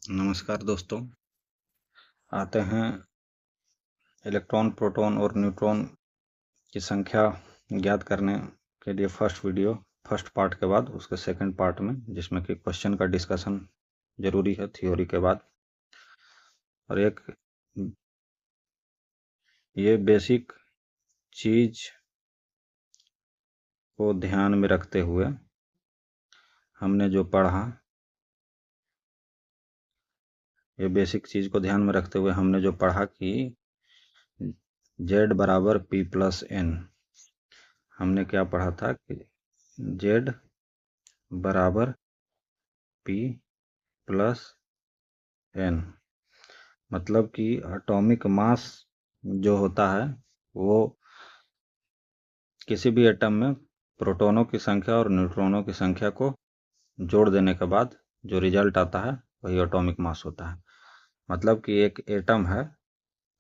नमस्कार दोस्तों, आते हैं इलेक्ट्रॉन, प्रोटॉन और न्यूट्रॉन की संख्या ज्ञात करने के लिए फर्स्ट पार्ट के बाद उसके सेकंड पार्ट में, जिसमें कि क्वेश्चन का डिस्कशन जरूरी है थ्योरी के बाद। और एक ये बेसिक चीज को ध्यान में रखते हुए हमने जो पढ़ा, ये बेसिक चीज को ध्यान में रखते हुए हमने जो पढ़ा कि z बराबर p प्लस n, हमने क्या पढ़ा था कि z बराबर p प्लस n, मतलब कि एटॉमिक मास जो होता है वो किसी भी एटम में प्रोटॉनों की संख्या और न्यूट्रॉनों की संख्या को जोड़ देने के बाद जो रिजल्ट आता है वही एटॉमिक मास होता है। मतलब कि एक एटम है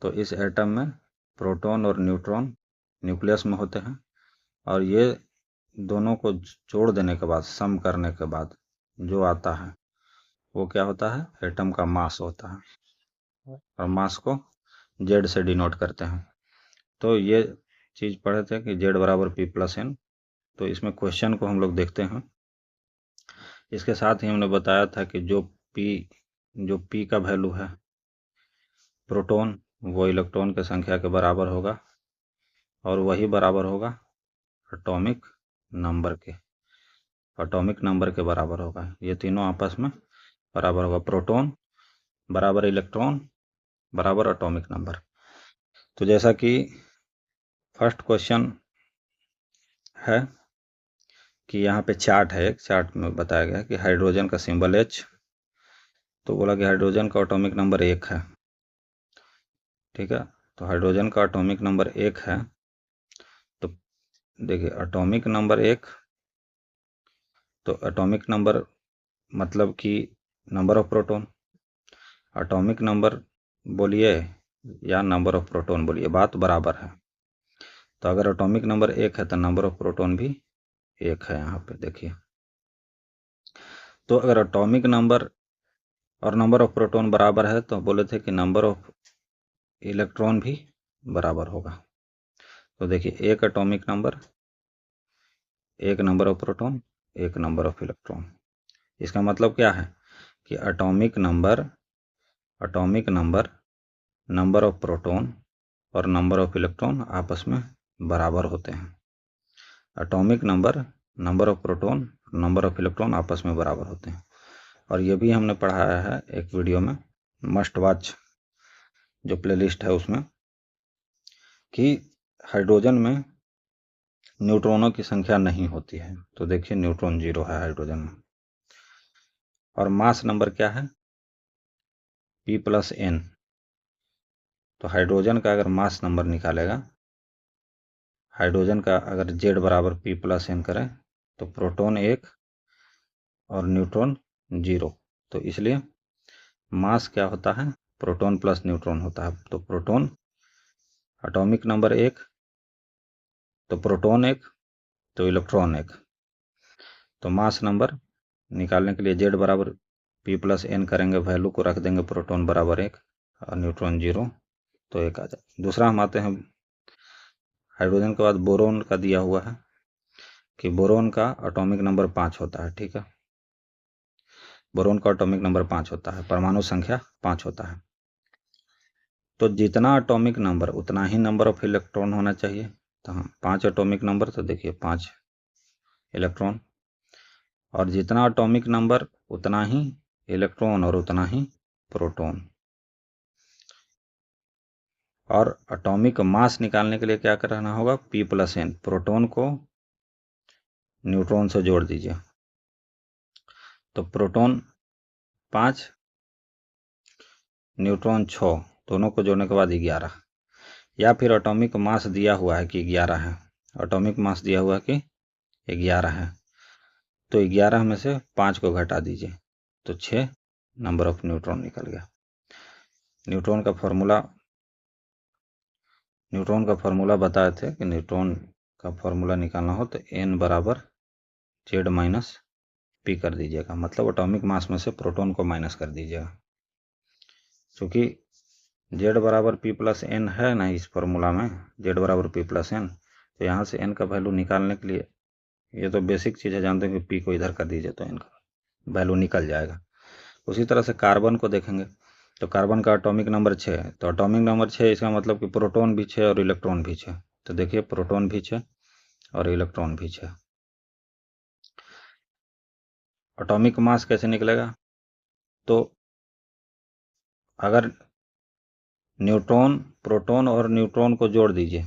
तो इस एटम में प्रोटॉन और न्यूट्रॉन न्यूक्लियस में होते हैं, और ये दोनों को जोड़ देने के बाद, सम करने के बाद जो आता है वो क्या होता है, एटम का मास होता है, और मास को जेड से डिनोट करते हैं। तो ये चीज पढ़े थे कि जेड बराबर पी प्लस एन। तो इसमें क्वेश्चन को हम लोग देखते हैं। इसके साथ ही हमने बताया था कि जो पी का वैल्यू है प्रोटॉन, वो इलेक्ट्रॉन की संख्या के बराबर होगा, और वही बराबर होगा एटॉमिक नंबर के बराबर होगा। ये तीनों आपस में बराबर होगा, प्रोटॉन बराबर इलेक्ट्रॉन बराबर एटॉमिक नंबर। तो जैसा कि फर्स्ट क्वेश्चन है कि यहाँ पे चार्ट है, एक चार्ट में बताया गया कि हाइड्रोजन का सिंबल H, तो बोला कि हाइड्रोजन का एटॉमिक नंबर 1 है। ठीक है, तो हाइड्रोजन का एटॉमिक नंबर 1 है। तो देखिए एटॉमिक नंबर 1, तो एटॉमिक नंबर मतलब कि number of proton, atomic number बोलिए या नंबर ऑफ प्रोटॉन बोलिए, बात बराबर है। तो अगर एटॉमिक नंबर 1 है तो नंबर ऑफ प्रोटॉन भी 1 है। यहाँ पे देखिए, तो अगर एटॉमिक नंबर और नंबर ऑफ प्रोटॉन बराबर है तो बोले थे कि नंबर ऑफ इलेक्ट्रॉन भी बराबर होगा। तो देखिए, एक एटॉमिक नंबर, एक नंबर ऑफ प्रोटॉन, एक नंबर ऑफ इलेक्ट्रॉन। इसका मतलब क्या है कि atomic number, number of proton और नंबर ऑफ इलेक्ट्रॉन आपस में बराबर होते हैं। Atomic number, number of proton, number of electron आपस में बराबर होते हैं। और ये भी हमने पढ़ाया है एक वीडियो में, मस्ट वॉच जो प्लेलिस्ट है उसमें, कि हाइड्रोजन में न्यूट्रॉनों की संख्या नहीं होती है। तो देखिए न्यूट्रॉन 0 है हाइड्रोजन में। और मास नंबर क्या है, P प्लस N। तो हाइड्रोजन का अगर मास नंबर निकालेगा, हाइड्रोजन का अगर Z बराबर P प्लस N करें तो प्रोटॉन 1 और न्यूट्रॉन 0। तो इसलिए मास क्या होता है, प्रोटॉन प्लस न्यूट्रॉन होता है। तो प्रोटॉन एटॉमिक नंबर 1, तो प्रोटॉन 1 तो इलेक्ट्रॉन 1। तो मास नंबर निकालने के लिए Z बराबर P प्लस N करेंगे, वैल्यू को रख देंगे प्रोटॉन बराबर 1 और न्यूट्रॉन 0, तो 1 आ जाए। दूसरा हम आते हैं हाइड्रोजन के बाद बोरोन का दिया हुआ है कि बोरोन का एटॉमिक नंबर 5 होता है। ठीक है, बोरोन का एटॉमिक नंबर 5 होता है, परमाणु संख्या 5 होता है। तो जितना एटॉमिक नंबर उतना ही नंबर ऑफ इलेक्ट्रॉन होना चाहिए। तो हाँ, 5 एटॉमिक नंबर, तो देखिए 5 इलेक्ट्रॉन। और जितना एटॉमिक नंबर उतना ही इलेक्ट्रॉन और उतना ही प्रोटॉन। और एटॉमिक मास निकालने के लिए क्या करना होगा, P प्लस N, प्रोटॉन को न्यूट्रॉन से जोड़ दीजिए। तो प्रोटॉन 5, न्यूट्रॉन 6, दोनों को जोड़ने के बाद 11। या फिर एटॉमिक मास दिया हुआ है कि 11 है, एटॉमिक मास दिया हुआ है कि 11 है, तो 11 में से 5 को घटा दीजिए तो 6 नंबर ऑफ न्यूट्रॉन निकल गया। न्यूट्रॉन का फॉर्मूला बताए थे कि न्यूट्रॉन का फॉर्मूला निकालना हो तो n बराबर Z माइनस P कर दीजिएगा, मतलब एटॉमिक मास में से प्रोटॉन को माइनस कर दीजिएगा। चूँकि जेड बराबर पी प्लस एन है ना इस फॉर्मूला में, जेड बराबर पी प्लस एन, तो यहाँ से एन का वैल्यू निकालने के लिए, ये तो बेसिक चीज़ है, जानते हैं कि पी को इधर कर दीजिए तो एन का वैल्यू निकल जाएगा। उसी तरह से कार्बन को देखेंगे तो कार्बन का एटॉमिक नंबर 6 है, तो एटॉमिक नंबर 6 इसका मतलब कि प्रोटॉन भी 6 और इलेक्ट्रॉन भी 6। तो देखिए प्रोटॉन भी 6 और इलेक्ट्रॉन भी 6। एटॉमिक मास कैसे निकलेगा, तो अगर न्यूट्रॉन, प्रोटॉन और न्यूट्रॉन को जोड़ दीजिए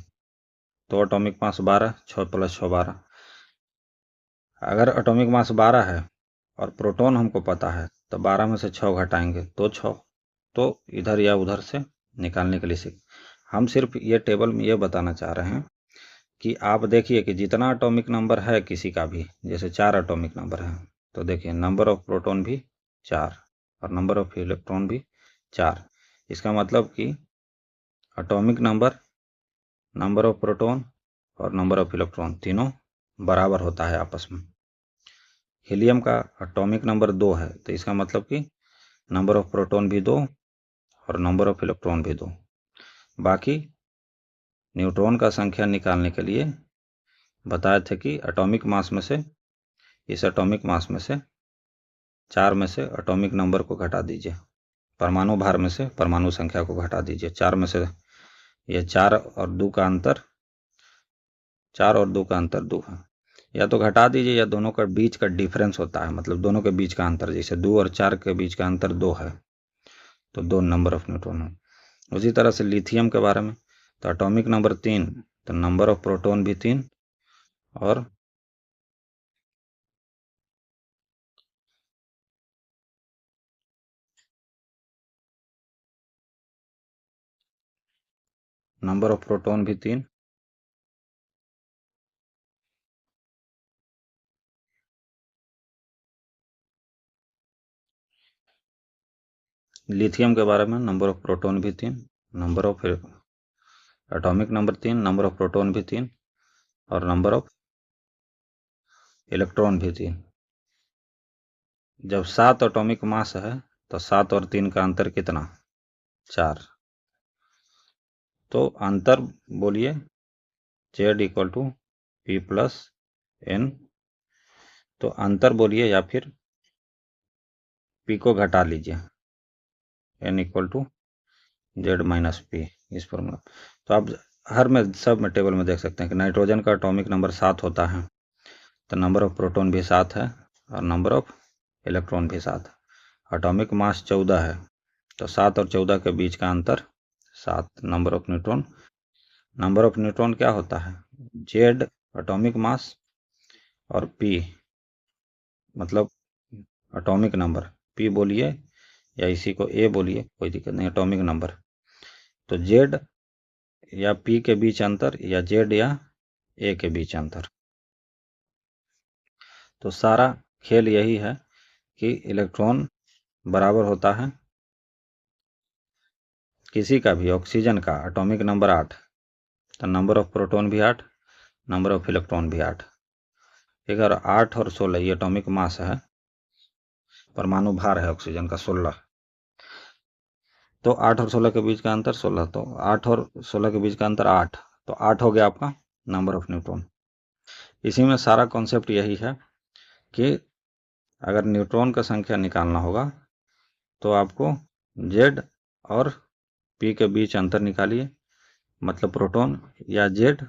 तो एटॉमिक मास 12, 6 + 6 12। अगर एटॉमिक मास 12 है और प्रोटॉन हमको पता है तो 12 में से 6 घटाएंगे तो 6, तो इधर या उधर से निकालने के लिए सीख। हम सिर्फ ये टेबल में ये बताना चाह रहे हैं कि आप देखिए कि जितना एटॉमिक नंबर है किसी का भी, जैसे 4 एटॉमिक नंबर है, तो देखिए नंबर ऑफ प्रोटॉन भी 4 और नंबर ऑफ इलेक्ट्रॉन भी 4। इसका मतलब कि atomic number, number of proton और नंबर ऑफ इलेक्ट्रॉन तीनों बराबर होता है आपस में। हीलियम का एटॉमिक नंबर 2 है, तो इसका मतलब कि नंबर ऑफ प्रोटॉन भी 2 और नंबर ऑफ इलेक्ट्रॉन भी 2। बाकी न्यूट्रॉन का संख्या निकालने के लिए बताए थे कि एटॉमिक मास में से, इस एटॉमिक मास में से 4 में से एटॉमिक नंबर को घटा दीजिए, परमाणु भार में से परमाणु संख्या को घटा दीजिए। 4 में से ये 4 और 2 का अंतर, 4 और 2 का अंतर 2 है, या तो घटा दीजिए या दोनों का बीच का डिफरेंस होता है, मतलब दोनों के बीच का अंतर, जैसे 2 और 4 के बीच का अंतर 2 है तो 2 नंबर ऑफ न्यूट्रॉन है। उसी तरह से लिथियम के बारे में, तो एटॉमिक नंबर 3, तो नंबर ऑफ प्रोटॉन भी 3 और नंबर ऑफ प्रोटॉन भी 3। लिथियम के बारे में नंबर ऑफ प्रोटॉन भी 3, number of atomic number 3, number of proton भी 3 और नंबर ऑफ इलेक्ट्रॉन भी 3। जब 7 एटॉमिक मास है तो 7 और 3 का अंतर कितना, 4। तो अंतर बोलिए Z equal to P plus N, तो अंतर बोलिए या फिर P को घटा लीजिए, N equal to Z minus P, इस फॉर्मूला। तो आप हर में सब में टेबल में देख सकते हैं कि नाइट्रोजन का एटॉमिक नंबर 7 होता है, तो नंबर ऑफ प्रोटॉन भी 7 है और नंबर ऑफ इलेक्ट्रॉन भी 7 है। एटॉमिक मास 14 है, तो 7 और 14 के बीच का अंतर 7, number of neutron. Number of neutron क्या होता है, Z एटॉमिक मास और P मतलब एटॉमिक नंबर, P बोलिए या इसी को A बोलिए, कोई दिक्कत नहीं, एटॉमिक नंबर। तो Z या P के बीच अंतर या Z या A के बीच अंतर। तो सारा खेल यही है कि इलेक्ट्रॉन बराबर होता है किसी का भी, ऑक्सीजन का एटॉमिक नंबर 8, तो नंबर ऑफ प्रोटॉन भी 8, नंबर ऑफ इलेक्ट्रॉन भी 8। अगर 8 और 16 ये एटॉमिक मास है, परमाणु भार है ऑक्सीजन का 16, तो 8 और 16 के बीच का अंतर 16, तो 8 और 16 के बीच का अंतर 8, तो 8 हो गया आपका नंबर ऑफ न्यूट्रॉन। इसी में सारा कॉन्सेप्ट यही है कि अगर न्यूट्रॉन का संख्या निकालना होगा तो आपको Z और P के बीच अंतर निकालिए, मतलब प्रोटॉन, या Z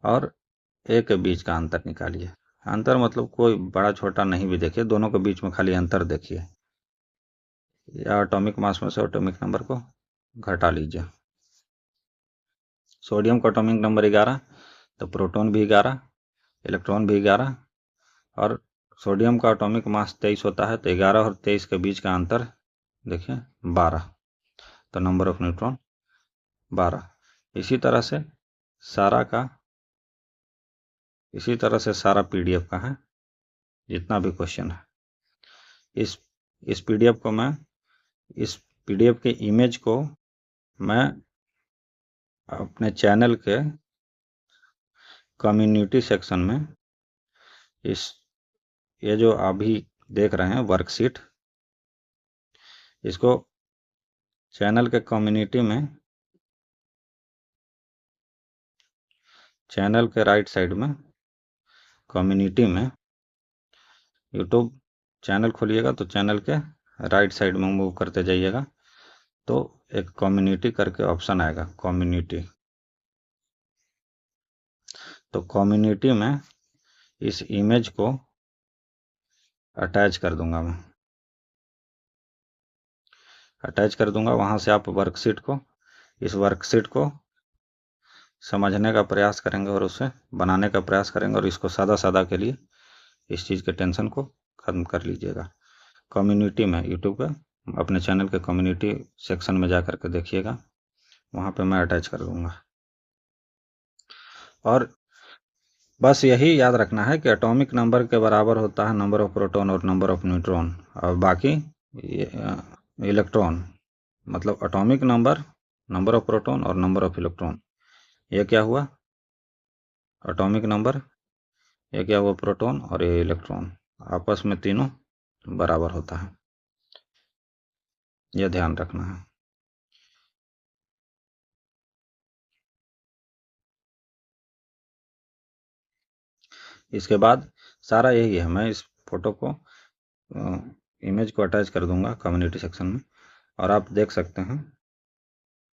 और A के बीच का अंतर निकालिए। अंतर मतलब कोई बड़ा छोटा नहीं भी देखिए, दोनों के बीच में खाली अंतर देखिए, या एटॉमिक मास में से एटॉमिक नंबर को घटा लीजिए। सोडियम का एटॉमिक नंबर 11, तो प्रोटॉन भी 11, इलेक्ट्रॉन भी 11, और सोडियम का एटॉमिक मास 23 होता है, तो 11 और 23 के बीच का अंतर देखिए 12, तो नंबर ऑफ न्यूट्रॉन 12। इसी तरह से सारा PDF का है, जितना भी क्वेश्चन है। इस PDF को मैं, इस PDF के इमेज को मैं अपने चैनल के कम्युनिटी सेक्शन में, ये जो अभी देख रहे हैं वर्कशीट, इसको चैनल के कम्युनिटी में, चैनल के राइट साइड में कम्युनिटी में, यूट्यूब चैनल खोलिएगा तो चैनल के राइट साइड में मूव करते जाइएगा तो एक कम्युनिटी करके ऑप्शन आएगा, कम्युनिटी। तो कम्युनिटी में इस इमेज को अटैच कर दूंगा मैं, अटैच कर दूंगा। वहां से आप वर्कशीट को, इस वर्कशीट को समझने का प्रयास करेंगे और उसे बनाने का प्रयास करेंगे और इसको सादा सादा के लिए इस चीज़ के टेंशन को ख़त्म कर लीजिएगा। कम्युनिटी में यूट्यूब का अपने चैनल के कम्युनिटी सेक्शन में जा कर के देखिएगा, वहाँ पे मैं अटैच कर दूंगा। और बस यही याद रखना है कि एटॉमिक नंबर के बराबर होता है नंबर ऑफ प्रोटॉन और नंबर ऑफ न्यूट्रॉन, और बाकी इलेक्ट्रॉन, मतलब atomic number, number of proton और नंबर ऑफ इलेक्ट्रॉन। ये क्या हुआ एटॉमिक नंबर, ये क्या हुआ प्रोटॉन, और ये इलेक्ट्रॉन, आपस में तीनों बराबर होता है, यह ध्यान रखना है। इसके बाद सारा यही है, मैं इस फोटो को इमेज को अटैच कर दूंगा कम्युनिटी सेक्शन में, और आप देख सकते हैं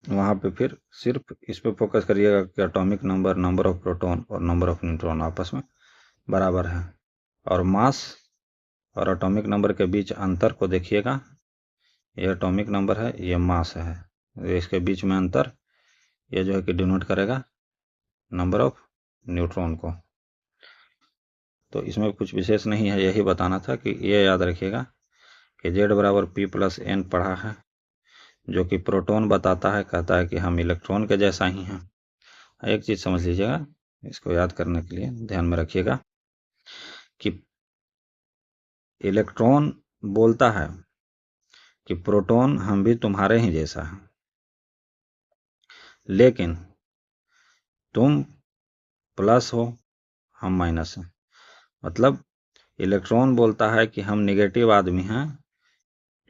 वहाँ पे फिर सिर्फ इस पे फोकस करिएगा कि atomic number, number of proton और नंबर ऑफ न्यूट्रॉन आपस में बराबर है, और मास और एटॉमिक नंबर के बीच अंतर को देखिएगा। ये एटॉमिक नंबर है, ये मास है, इसके बीच में अंतर ये जो है कि डिनोट करेगा नंबर ऑफ न्यूट्रॉन को। तो इसमें कुछ विशेष नहीं है, यही बताना था कि ये याद रखिएगा कि Z बराबर P प्लस N पढ़ा है, जो कि प्रोटॉन बताता है, कहता है कि हम इलेक्ट्रॉन के जैसा ही हैं। एक चीज़ समझ लीजिएगा, इसको याद करने के लिए ध्यान में रखिएगा कि इलेक्ट्रॉन बोलता है कि प्रोटॉन हम भी तुम्हारे ही जैसा है, लेकिन तुम प्लस हो, हम माइनस हैं। मतलब इलेक्ट्रॉन बोलता है कि हम निगेटिव आदमी हैं,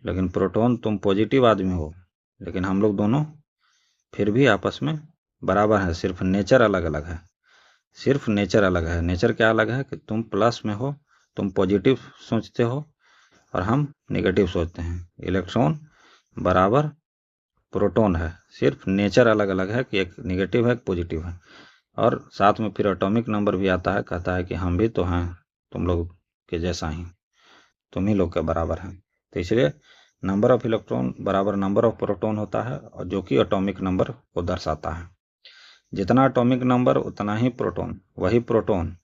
लेकिन प्रोटॉन तुम पॉजिटिव आदमी हो, लेकिन हम लोग दोनों फिर भी आपस में बराबर हैं, सिर्फ नेचर अलग अलग है, सिर्फ नेचर अलग है। नेचर क्या अलग है कि तुम प्लस में हो, तुम पॉजिटिव सोचते हो और हम नेगेटिव सोचते हैं। इलेक्ट्रॉन बराबर प्रोटॉन है, सिर्फ नेचर अलग अलग है कि एक नेगेटिव है, एक पॉजिटिव है। और साथ में फिर एटॉमिक नंबर भी आता है, कहता है कि हम भी तो हैं तुम लोग के जैसा ही, तुम ही लोग के बराबर हैं। तो इसलिए नंबर ऑफ इलेक्ट्रॉन बराबर नंबर ऑफ प्रोटॉन होता है, और जो कि एटॉमिक नंबर को दर्शाता है। जितना एटॉमिक नंबर उतना ही प्रोटॉन, वही प्रोटॉन।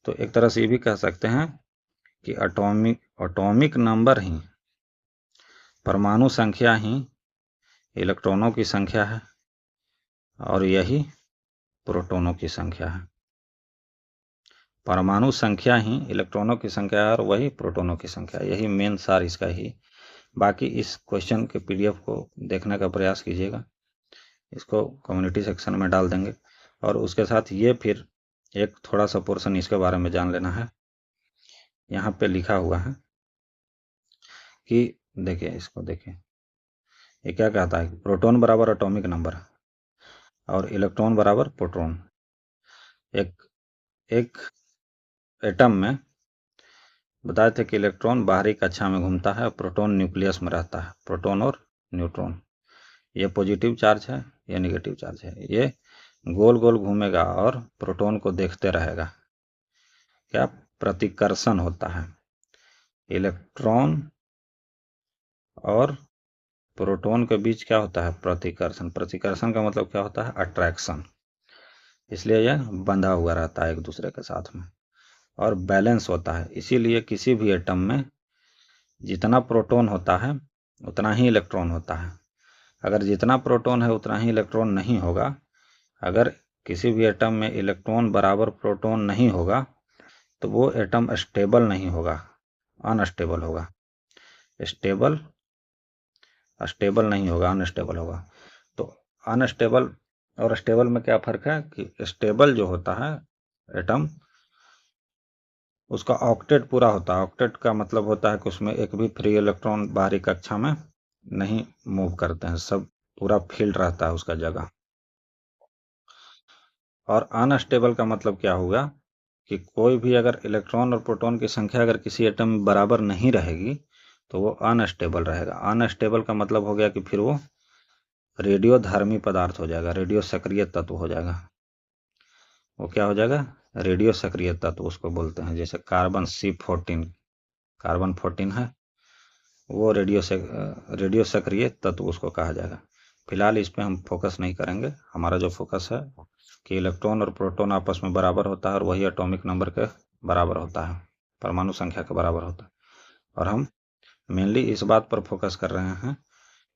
तो एक तरह से ये भी कह सकते हैं कि एटॉमिक नंबर ही, परमाणु संख्या ही इलेक्ट्रॉनों की संख्या है, और यही प्रोटॉनों की संख्या है। परमाणु संख्या ही इलेक्ट्रॉनों की संख्या है और वही प्रोटॉनों की संख्या, यही मेन सार इसका ही। बाकी इस क्वेश्चन के PDF को देखने का प्रयास कीजिएगा, इसको कम्युनिटी सेक्शन में डाल देंगे, और उसके साथ ये फिर एक थोड़ा सा पोर्शन इसके बारे में जान लेना है। यहाँ पे लिखा हुआ है कि देखिए, इसको देखिए, ये क्या कहता है, प्रोटॉन बराबर एटॉमिक नंबर और इलेक्ट्रॉन बराबर प्रोटॉन। एक एटम में बताए थे कि इलेक्ट्रॉन बाहरी कक्षा में घूमता है, प्रोटॉन न्यूक्लियस में रहता है। प्रोटॉन और न्यूट्रॉन, ये पॉजिटिव चार्ज है, ये नेगेटिव चार्ज है, ये गोल गोल घूमेगा और प्रोटॉन को देखते रहेगा। क्या प्रतिकर्षण होता है, इलेक्ट्रॉन और प्रोटॉन के बीच क्या होता है, प्रतिकर्षण। प्रतिकर्षण का मतलब क्या होता है, अट्रैक्शन। इसलिए यह बंधा हुआ रहता है एक दूसरे के साथ में, और बैलेंस होता है। इसीलिए किसी भी एटम में जितना प्रोटॉन होता है उतना ही इलेक्ट्रॉन होता है। अगर जितना प्रोटॉन है उतना ही इलेक्ट्रॉन नहीं होगा, अगर किसी भी एटम में इलेक्ट्रॉन बराबर प्रोटॉन नहीं होगा तो वो एटम स्टेबल नहीं होगा, अनस्टेबल होगा। स्टेबल नहीं होगा, अनस्टेबल होगा। तो अनस्टेबल और स्टेबल में क्या फर्क है कि स्टेबल जो होता है एटम, उसका ऑक्टेट पूरा होता है। ऑक्टेट का मतलब होता है कि उसमें एक भी फ्री इलेक्ट्रॉन बाहरी कक्षा में नहीं मूव करते हैं, सब पूरा फील्ड रहता है उसका जगह। और अनस्टेबल का मतलब क्या होगा कि कोई भी अगर इलेक्ट्रॉन और प्रोटॉन की संख्या अगर किसी एटम में बराबर नहीं रहेगी तो वो अनस्टेबल रहेगा। अनस्टेबल का मतलब हो गया कि फिर वो रेडियोधर्मी पदार्थ हो जाएगा, रेडियो सक्रिय तत्व हो जाएगा। वो क्या हो जाएगा? रेडियो सक्रिय तत्व उसको बोलते हैं। जैसे कार्बन C14, कार्बन 14 है, वो रेडियो सक्रिय तत्व उसको कहा जाएगा। फिलहाल इस पे हम फोकस नहीं करेंगे। हमारा जो फोकस है कि इलेक्ट्रॉन और प्रोटॉन आपस में बराबर होता है और वही एटॉमिक नंबर के बराबर होता है, परमाणु संख्या के बराबर होता है। और हम मेनली इस बात पर फोकस कर रहे हैं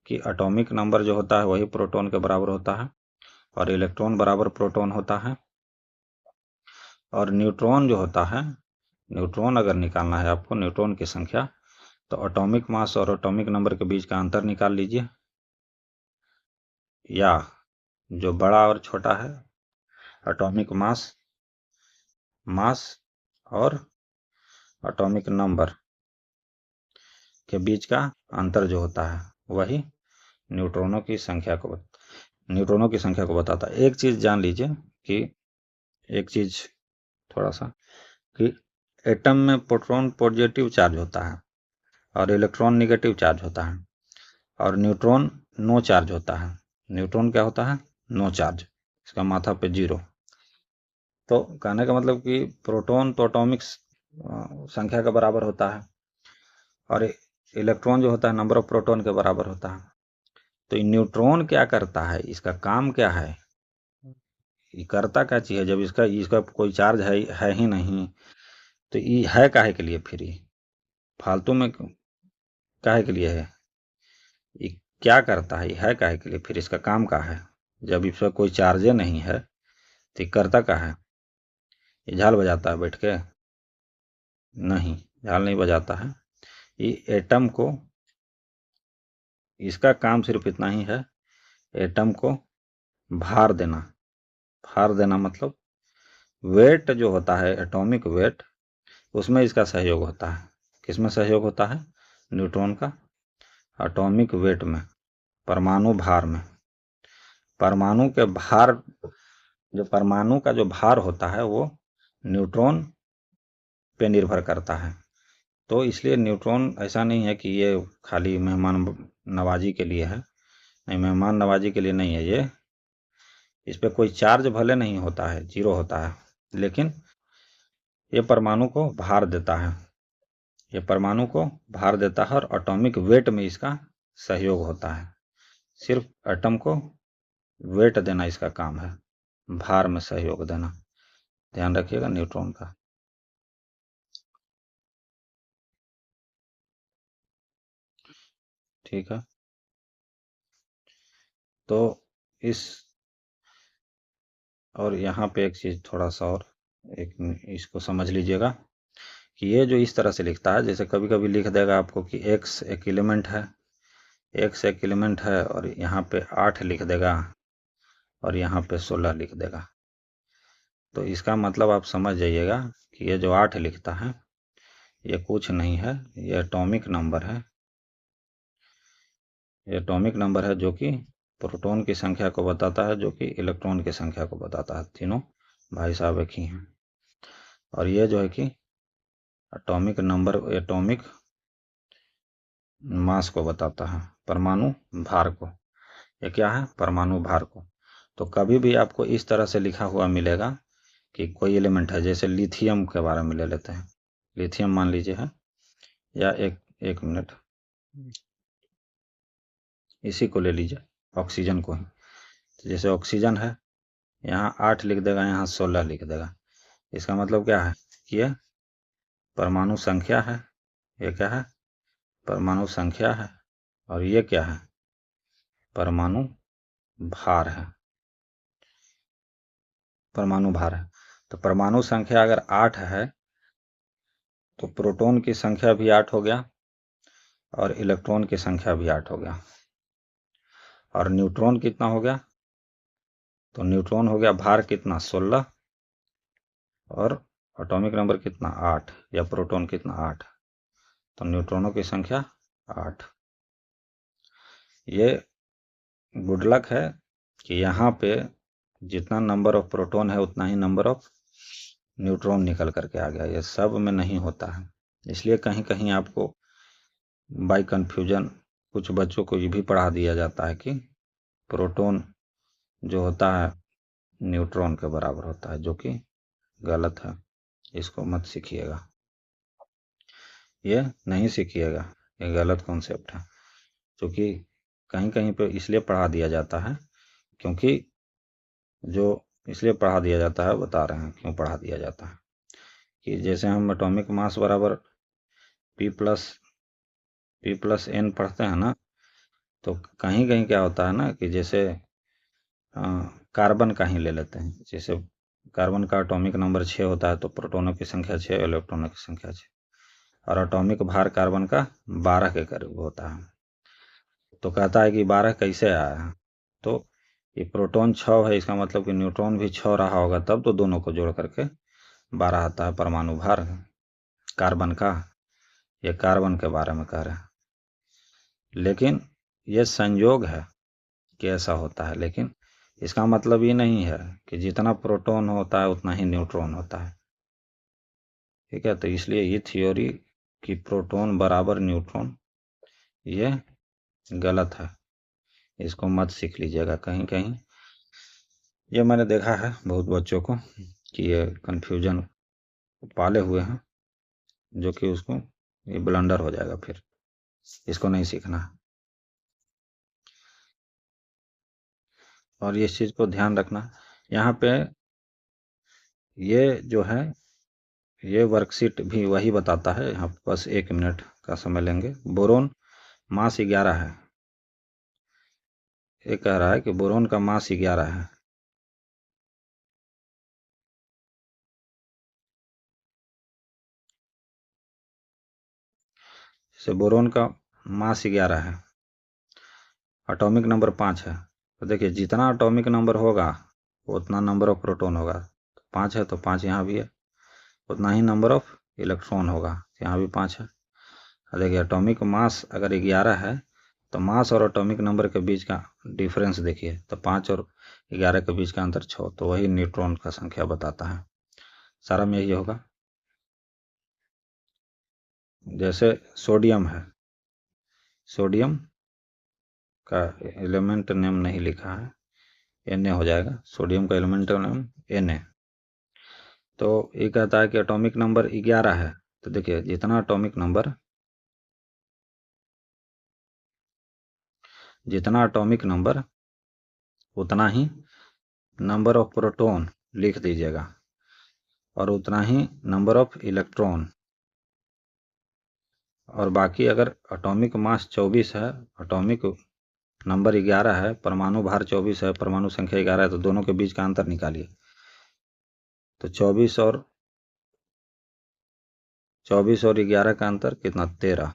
कि एटॉमिक नंबर जो होता है वही प्रोटॉन के बराबर होता है और इलेक्ट्रॉन बराबर प्रोटॉन होता है। और न्यूट्रॉन जो होता है, न्यूट्रॉन अगर निकालना है आपको, न्यूट्रॉन की संख्या, तो एटॉमिक मास और एटॉमिक नंबर के बीच का अंतर निकाल लीजिए, या जो बड़ा और छोटा है एटॉमिक मास और एटॉमिक नंबर के बीच का अंतर जो होता है वही न्यूट्रॉनों की संख्या को बताता है। एक चीज जान लीजिए कि एक चीज थोड़ा सा कि एटम में प्रोटॉन पॉजिटिव चार्ज होता है और इलेक्ट्रॉन नेगेटिव चार्ज होता है और न्यूट्रॉन नो चार्ज होता है। न्यूट्रॉन क्या होता है? नो चार्ज, इसका माथा पे 0। तो कहने का मतलब कि प्रोटॉन तो एटॉमिक संख्या के बराबर होता है और इलेक्ट्रॉन जो होता है नंबर ऑफ प्रोटॉन के बराबर होता है। तो न्यूट्रॉन क्या करता है, इसका काम क्या है, ये करता क्या चीज है? जब इसका कोई चार्ज है ही नहीं, तो ये है काहे के लिए? फिर ये फालतू में काहे के लिए है? ये क्या करता है? ये है काहे के लिए? फिर इसका काम क्या है? जब इस पर कोई चार्जे नहीं है तो ये करता क्या है? ये झाल बजाता है बैठ के? नहीं, झाल नहीं बजाता है। ये एटम को, इसका काम सिर्फ इतना ही है, एटम को भार देना। भार देना मतलब वेट जो होता है, एटॉमिक वेट, उसमें इसका सहयोग होता है। किसमें सहयोग होता है? न्यूट्रॉन का एटॉमिक वेट में, परमाणु भार में। परमाणु के भार, जो परमाणु का जो भार होता है वो न्यूट्रॉन पे निर्भर करता है। तो इसलिए न्यूट्रॉन ऐसा नहीं है कि ये खाली मेहमान नवाजी के लिए है, नहीं, मेहमान नवाजी के लिए नहीं है ये। इस पे कोई चार्ज भले नहीं होता है, 0 होता है, लेकिन ये परमाणु को भार देता है। ये परमाणु को भार देता है और एटॉमिक वेट में इसका सहयोग होता है। सिर्फ एटम को वेट देना इसका काम है, भार में सहयोग देना। ध्यान रखिएगा न्यूट्रॉन का। ठीक है, तो इस, और यहाँ पे एक चीज थोड़ा सा और एक इसको समझ लीजिएगा कि ये जो इस तरह से लिखता है, जैसे कभी कभी लिख देगा आपको कि x एक एलिमेंट है, x एक एलिमेंट है और यहाँ पे 8 लिख देगा और यहाँ पे 16 लिख देगा। तो इसका मतलब आप समझ जाइएगा कि ये जो 8 लिखता है ये कुछ नहीं है, ये एटॉमिक नंबर है। ये एटॉमिक नंबर है जो कि प्रोटॉन की संख्या को बताता है, जो कि इलेक्ट्रॉन की संख्या को बताता है। तीनों भाई साहब एक ही हैं। और ये जो है कि एटॉमिक नंबर, एटॉमिक मास को बताता है, परमाणु भार को। ये क्या है? परमाणु भार को। तो कभी भी आपको इस तरह से लिखा हुआ मिलेगा कि कोई एलिमेंट है, जैसे लिथियम के बारे में ले लेते हैं। लिथियम मान लीजिए है, या एक मिनट, इसी को ले लीजिए, ऑक्सीजन को ही। तो जैसे ऑक्सीजन है, यहाँ 8 लिख देगा, यहाँ 16 लिख देगा। इसका मतलब क्या है कि ये परमाणु संख्या है। ये क्या है? परमाणु संख्या है। और ये क्या है? परमाणु भार है। परमाणु भार है। तो परमाणु संख्या अगर 8 है तो प्रोटॉन की संख्या भी 8 हो गया और इलेक्ट्रॉन की संख्या भी 8 हो गया। और न्यूट्रॉन कितना हो गया? तो न्यूट्रॉन हो गया भार कितना? 16, और एटॉमिक नंबर कितना? 8, या प्रोटॉन कितना? 8। तो न्यूट्रॉनों की संख्या 8। ये गुड लक है कि यहाँ पे जितना नंबर ऑफ प्रोटॉन है उतना ही नंबर ऑफ न्यूट्रॉन निकल करके आ गया। ये सब में नहीं होता है, इसलिए कहीं कहीं आपको बाय कन्फ्यूजन कुछ बच्चों को ये भी पढ़ा दिया जाता है कि प्रोटॉन जो होता है न्यूट्रॉन के बराबर होता है, जो कि गलत है। इसको मत सीखिएगा, ये नहीं सीखिएगा, ये गलत कॉन्सेप्ट है। क्योंकि कहीं कहीं पे इसलिए पढ़ा दिया जाता है, क्योंकि जो इसलिए पढ़ा दिया जाता है, बता रहे हैं क्यों पढ़ा दिया जाता है, कि जैसे हम एटॉमिक मास बराबर P प्लस N पढ़ते हैं ना, तो कहीं कहीं क्या होता है ना कि जैसे कार्बन का ही ले लेते हैं। जैसे कार्बन का एटॉमिक नंबर 6 होता है, तो प्रोटॉनों की संख्या 6, इलेक्ट्रॉनों की संख्या 6, और एटॉमिक भार कार्बन का 12 के करीब होता है। तो कहता है कि 12 कैसे आया है, तो ये प्रोटॉन 6 है, इसका मतलब कि न्यूट्रॉन भी 6 रहा होगा, तब तो दोनों को जोड़ करके 12 आता है परमाणु भार कार्बन का। ये कार्बन के बारे में कह रहे हैं, लेकिन ये संयोग है कि ऐसा होता है, लेकिन इसका मतलब ये नहीं है कि जितना प्रोटॉन होता है उतना ही न्यूट्रॉन होता है। ठीक है, तो इसलिए ये थ्योरी कि प्रोटॉन बराबर न्यूट्रॉन, ये गलत है। इसको मत सीख लीजिएगा कहीं कहीं। ये मैंने देखा है बहुत बच्चों को कि ये कन्फ्यूजन पाले हुए हैं, जो कि उसको ये ब्लंडर हो जाएगा, फिर इसको नहीं सीखना। और इस चीज़ को ध्यान रखना, यहाँ पे ये जो है ये वर्कशीट भी वही बताता है। यहाँ बस 1 मिनट का समय लेंगे। बोरोन मास 11 है, ये कह रहा है कि बोरोन का मास 11 है। जैसे बोरोन का मास 11 है, एटॉमिक नंबर 5 है, तो देखिए जितना एटॉमिक नंबर होगा उतना नंबर ऑफ प्रोटॉन होगा। 5 है तो 5 यहाँ भी है, उतना ही नंबर ऑफ इलेक्ट्रॉन होगा, यहाँ भी 5 है। देखिए एटॉमिक मास अगर 11 है, तो मास और एटॉमिक नंबर के बीच का डिफरेंस देखिए, तो 5 और 11 के बीच का अंतर 6, तो वही न्यूट्रॉन का संख्या बताता है। सारा में यही होगा। जैसे सोडियम है, सोडियम का एलिमेंट नेम नहीं लिखा है, Na हो जाएगा। सोडियम का एलिमेंट नेम Na। तो ये कहता है कि एटॉमिक नंबर 11 है, तो देखिए जितना एटॉमिक नंबर उतना ही नंबर ऑफ प्रोटॉन लिख दीजिएगा, और उतना ही नंबर ऑफ इलेक्ट्रॉन। और बाकी अगर एटॉमिक मास 24 है, एटॉमिक नंबर 11 है, परमाणु भार 24 है, परमाणु संख्या 11 है, तो दोनों के बीच का अंतर निकालिए। तो 24 और 11 का अंतर कितना, 13,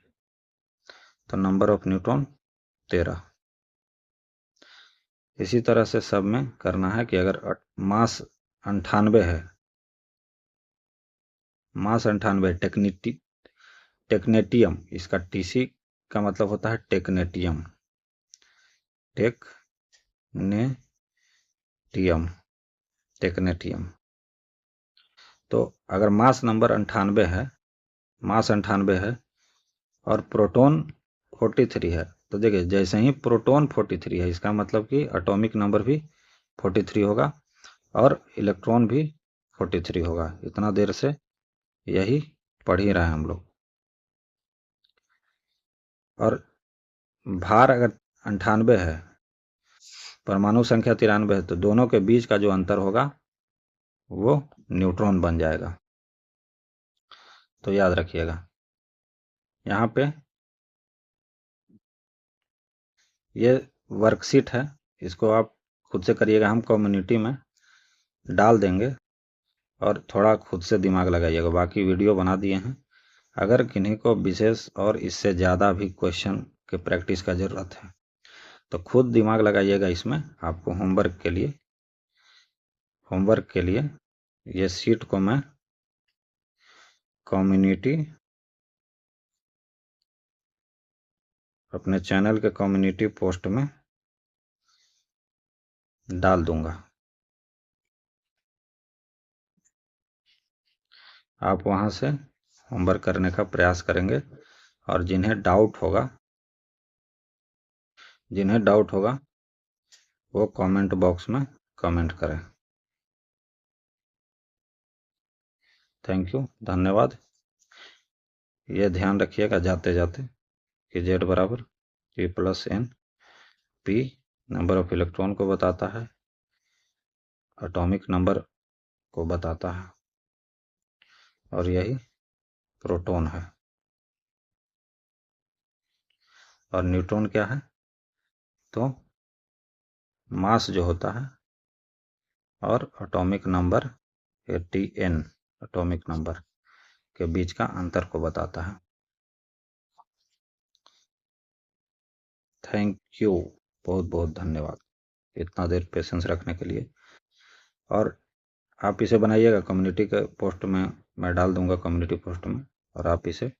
तो नंबर ऑफ न्यूट्रॉन 13। इसी तरह से सब में करना है कि अगर मास 98 है, मास 98 टेक्नेटियम, इसका टीसी का मतलब होता है टेक्नेटियम, टेक्नेटियम। तो अगर मास नंबर 98 है, मास 98 है और प्रोटॉन 43 है, तो देखिए जैसे ही प्रोटॉन 43 है, इसका मतलब कि एटॉमिक नंबर भी 43 होगा और इलेक्ट्रॉन भी 43 होगा। इतना देर से यही पढ़ ही रहे हैं हम लोग। और भार अगर 98 है, परमाणु संख्या 93 है, तो दोनों के बीच का जो अंतर होगा वो न्यूट्रॉन बन जाएगा। तो याद रखिएगा, यहाँ पे ये वर्कशीट है, इसको आप खुद से करिएगा, हम कम्युनिटी में डाल देंगे, और थोड़ा खुद से दिमाग लगाइएगा। बाकी वीडियो बना दिए हैं, अगर किन्हीं को विशेष और इससे ज़्यादा भी क्वेश्चन के प्रैक्टिस का ज़रूरत है तो खुद दिमाग लगाइएगा। इसमें आपको होमवर्क के लिए ये शीट को मैं कम्युनिटी अपने चैनल के कम्युनिटी पोस्ट में डाल दूंगा। आप वहां से होमवर्क करने का प्रयास करेंगे और जिन्हें डाउट होगा वो कमेंट बॉक्स में कमेंट करें। थैंक यू, धन्यवाद। ये ध्यान रखिएगा जाते जाते कि Z बराबर P+N, P number of electron को बताता है, एटॉमिक नंबर को बताता है, और यही प्रोटॉन है। और न्यूट्रॉन क्या है? तो मास जो होता है और atomic number 80N atomic number के बीच का अंतर को बताता है। थैंक यू, बहुत बहुत धन्यवाद इतना देर पेशेंस रखने के लिए। और आप इसे बनाइएगा कम्युनिटी के पोस्ट में, मैं डाल दूंगा कम्युनिटी पोस्ट में, और आप इसे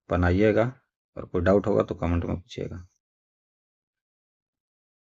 बनाइएगा और कोई डाउट होगा तो कमेंट में पूछिएगा।